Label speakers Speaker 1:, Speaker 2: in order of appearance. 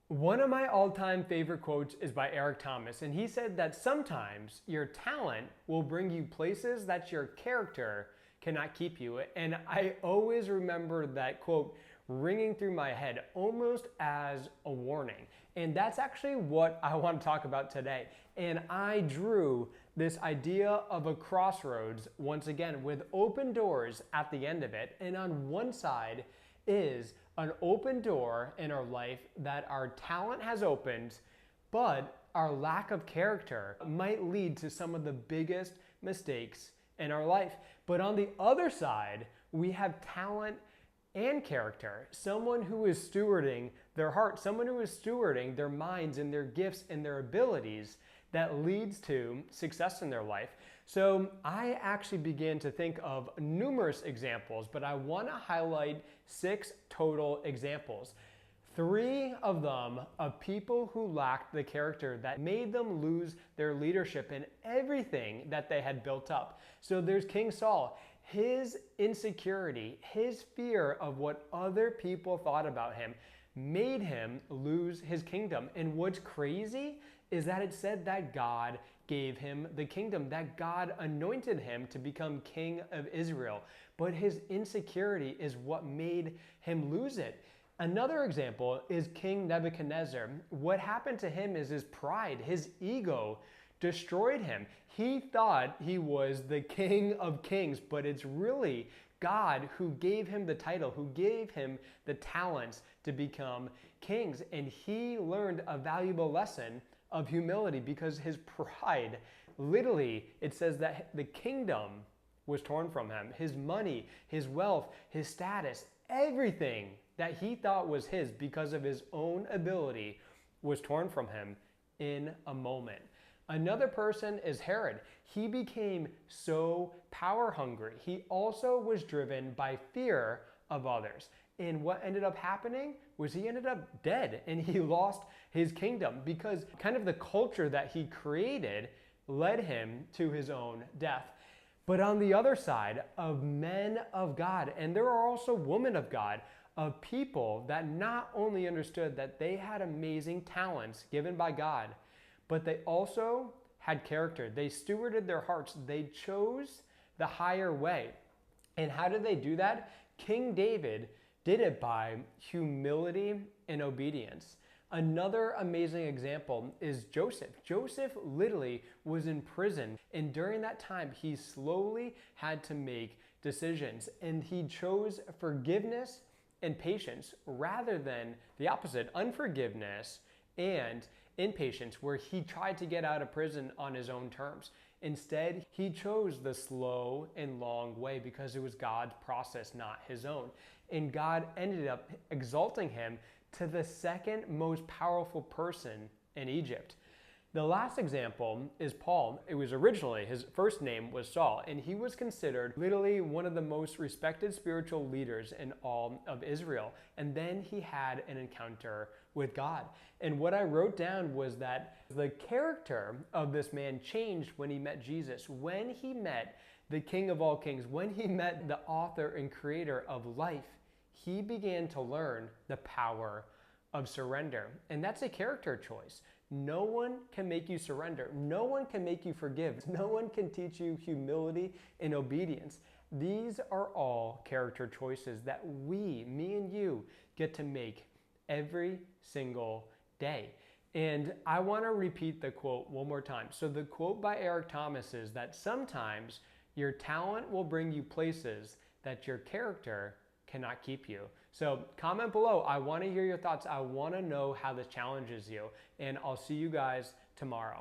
Speaker 1: One of my all-time favorite quotes is by Eric Thomas, and he said that sometimes your talent will bring you places that your character cannot keep you. And I always remember that quote ringing through my head almost as a warning. And that's actually what I want to talk about today. And I drew this idea of a crossroads once again with open doors at the end of it. And on one side is an open door in our life that our talent has opened, but our lack of character might lead to some of the biggest mistakes in our life. But on the other side, we have talent and character, someone who is stewarding their heart, someone who is stewarding their minds and their gifts and their abilities that leads to success in their life. So I actually began to think of numerous examples, but I want to highlight 6 total examples. 3 of them of people who lacked the character that made them lose their leadership and everything that they had built up. So there's King Saul. His insecurity, his fear of what other people thought about him made him lose his kingdom. And what's crazy is that it said that God gave him the kingdom, that God anointed him to become king of Israel. But his insecurity is what made him lose it. Another example is King Nebuchadnezzar. What happened to him is his pride, his ego destroyed him. He thought he was the King of Kings, but it's really God who gave him the title, who gave him the talents to become kings. And he learned a valuable lesson of humility because his pride, literally, it says that the kingdom was torn from him. His money, his wealth, his status, everything that he thought was his because of his own ability was torn from him in a moment. Another person is Herod. He became so power hungry. He also was driven by fear of others. And what ended up happening was he ended up dead and he lost his kingdom because kind of the culture that he created led him to his own death. But on the other side of men of God, and there are also women of God, of people that not only understood that they had amazing talents given by God, but they also had character. They stewarded their hearts. They chose the higher way. And how did they do that? King David did it by humility and obedience. Another amazing example is Joseph. Joseph literally was in prison, and during that time, he slowly had to make decisions, and he chose forgiveness and patience rather than the opposite, unforgiveness and impatience, where he tried to get out of prison on his own terms. Instead, he chose the slow and long way because it was God's process, not his own. And God ended up exalting him to the second most powerful person in Egypt. The last example is Paul. It was originally, his first name was Saul, and he was considered literally one of the most respected spiritual leaders in all of Israel. And then he had an encounter with God. And what I wrote down was that the character of this man changed when he met Jesus, when he met the King of all kings, when he met the author and creator of life. He began to learn the power of surrender. And that's a character choice. No one can make you surrender. No one can make you forgive. No one can teach you humility and obedience. These are all character choices that we, me and you, get to make every single day. And I want to repeat the quote one more time. So the quote by Eric Thomas is that sometimes your talent will bring you places that your character cannot keep you. So comment below. I want to hear your thoughts. I want to know how this challenges you. And I'll see you guys tomorrow.